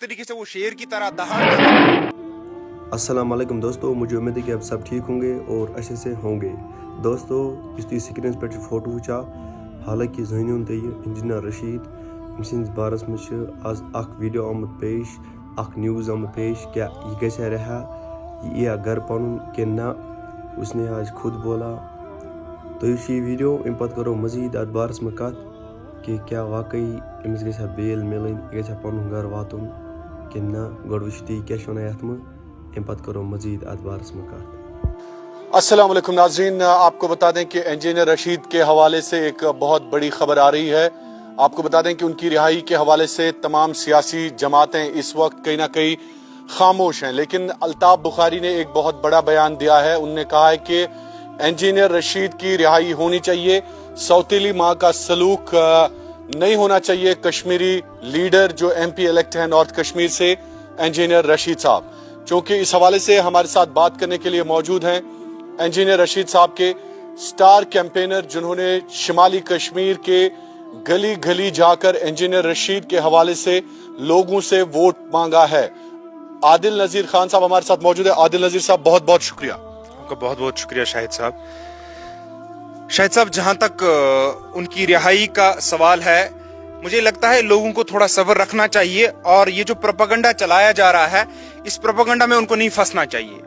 तरीके से वो शेर की तरह दहाड़। अस्सलाम वालेकुम दोस्तों, मुझे उम्मीद है कि आप सब ठीक होंगे और अच्छे से होंगे। दोस्तों, इस स्क्रीन पर फोटो वुचा हालांकि जहन तह इंजीनियर रशीद अम सद बारस मज आज वीडियो आमुत पेश, न्यूज़ आमुत पेश, क्या यह गया रहा, यह या घर पन कि ना, उसने आज खुद बोला। तो ये वीडियो अम पे करो मजीद अत बारस में कत कि क्या वाकई अमिस गया बेल मिलन, यह गया पन घर वातुन कि ना, गोड़ वुच ती क्या वन अत में अम पे करो मजीद अत बारस में कत। अस्सलाम वालेकुम नाज़रीन, आपको बता दें कि इंजीनियर रशीद के हवाले से एक बहुत बड़ी खबर आ रही है। आपको बता दें कि उनकी रिहाई के हवाले से तमाम सियासी जमातें इस वक्त कहीं ना कहीं खामोश हैं, लेकिन अल्ताफ बुखारी ने एक बहुत बड़ा बयान दिया है। उनने कहा है कि इंजीनियर रशीद की रिहाई होनी चाहिए, सौतीली माँ का सलूक नहीं होना चाहिए। कश्मीरी लीडर जो MP इलेक्ट हैं नॉर्थ कश्मीर से, इंजीनियर रशीद साहब, चूंकि इस हवाले से हमारे साथ बात करने के लिए मौजूद हैं इंजीनियर रशीद साहब के स्टार कैंपेनर, जिन्होंने शिमाली कश्मीर के गली गली जाकर इंजीनियर रशीद के हवाले से लोगों से वोट मांगा है। आदिल नजीर खान साहब हमारे साथ मौजूद है। आदिल नजीर साहब, बहुत बहुत शुक्रिया। आपका बहुत बहुत शुक्रिया शाहिद साहब। शाहिद साहब, जहां तक उनकी रिहाई का सवाल है, मुझे लगता है लोगों को थोड़ा सब्र रखना चाहिए और ये जो प्रोपेगेंडा चलाया जा रहा है, इस प्रोपेगेंडा में उनको नहीं फंसना चाहिए,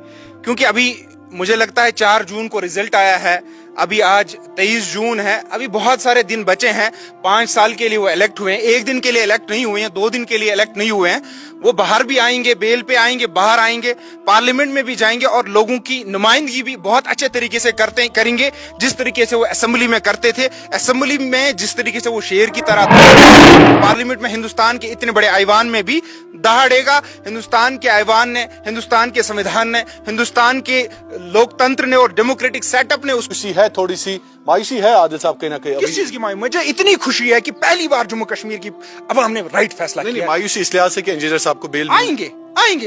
क्योंकि अभी मुझे लगता है 4 जून को रिजल्ट आया है, अभी आज 23 जून है, अभी बहुत सारे दिन बचे हैं। 5 साल के लिए वो इलेक्ट हुए हैं, 1 दिन के लिए इलेक्ट नहीं हुए हैं, 2 दिन के लिए इलेक्ट नहीं हुए हैं। वो बाहर भी आएंगे, बेल पे आएंगे, बाहर आएंगे, पार्लियामेंट में भी जाएंगे और लोगों की नुमाइंदगी भी बहुत अच्छे तरीके से करेंगे, जिस तरीके से वो असेंबली में करते थे। असेंबली में जिस तरीके से वो शेर की तरह, पार्लियामेंट में हिंदुस्तान के इतने बड़े ऐवान में भी दहाड़ेगा। हिंदुस्तान के ऐवान ने, हिंदुस्तान के संविधान ने, हिंदुस्तान के लोकतंत्र ने और डेमोक्रेटिक सेटअप ने उसको है, थोड़ी सी मायूसी है आदिल साहब कहीं ना कहीं। किस चीज की मायूसी? मुझे इतनी खुशी है कि पहली बार जम्मू कश्मीर की अवाम ने राइट फैसला किया। मायूसी इस लिहाज से कि इंजीनियर साहब को बेल आएंगे।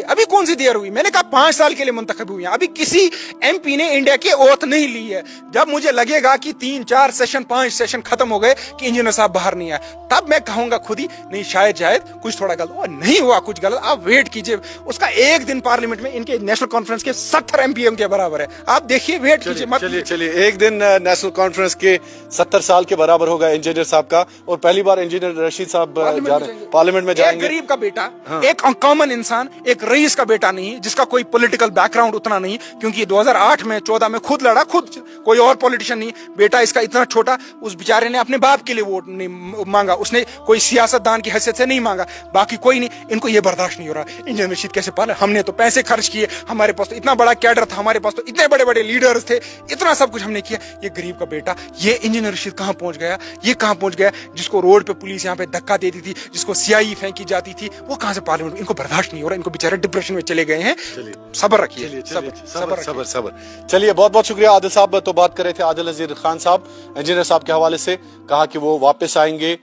अभी कौन सी देर हुई? मैंने कहा 5 साल के लिए मुंतखब हुई हैं। अभी किसी MP ने इंडिया की ओथ नहीं ली है। जब मुझे लगेगा कि 3, 4 सेशन, 5 सेशन खत्म हो गए कि इंजीनियर साहब बाहर नहीं आए, तब मैं कहूंगा खुद ही नहीं, शायद कुछ थोड़ा गलत हुआ। नहीं हुआ कुछ गलत, आप वेट कीजिए। उसका 1 दिन पार्लियामेंट में इनके नेशनल कॉन्फ्रेंस के 70 MP के बराबर है। आप देखिए, वेट कीजिए। चलिए 1 दिन नेशनल कॉन्फ्रेंस के 70 साल के बराबर होगा इंजीनियर साहब का, और पहली बार इंजीनियर रशीद साहब पार्लियामेंट में जाएंगे। एक गरीब का बेटा, एक कॉमन इंसान, एक रईस का बेटा नहीं, जिसका कोई पॉलिटिकल बैकग्राउंड उतना नहीं, क्योंकि 2008 में 14 में खुद लड़ा, खुद कोई और पॉलिटिशियन नहीं। बेटा इसका इतना छोटा, उस बेचारे ने अपने बाप के लिए वोट नहीं मांगा, उसने कोई सियासतदान की हैसियत से नहीं मांगा, बाकी कोई नहीं। इनको ये बर्दाश्त नहीं हो रहा इंजीनियर रशीद कैसे पाले। हमने तो पैसे खर्च किए, हमारे पास तो इतना बड़ा कैडर था, हमारे पास तो इतने बड़े बड़े लीडर्स थे, इतना सब कुछ हमने किया। ये गरीब का बेटा, ये इंजीनियर रशीद कहाँ पहुंच गया? ये कहाँ पहुंच गया? जिसको रोड पे पुलिस यहाँ पे धक्का देती थी, जिसको CI फेंकी जाती थी, वो कहाँ से पार्लियामेंट? इनको बर्दाश्त नहीं हो रहा, इनको बेचारे डिप्रेशन में चले गए हैं। सब्र रखिए, सब्र। चलिए, बहुत बहुत शुक्रिया आदिल साहब। तो बात कर रहे थे आदिल नजीर खान साहब इंजीनियर साहब के हवाले से, कहा कि वो वापस आएंगे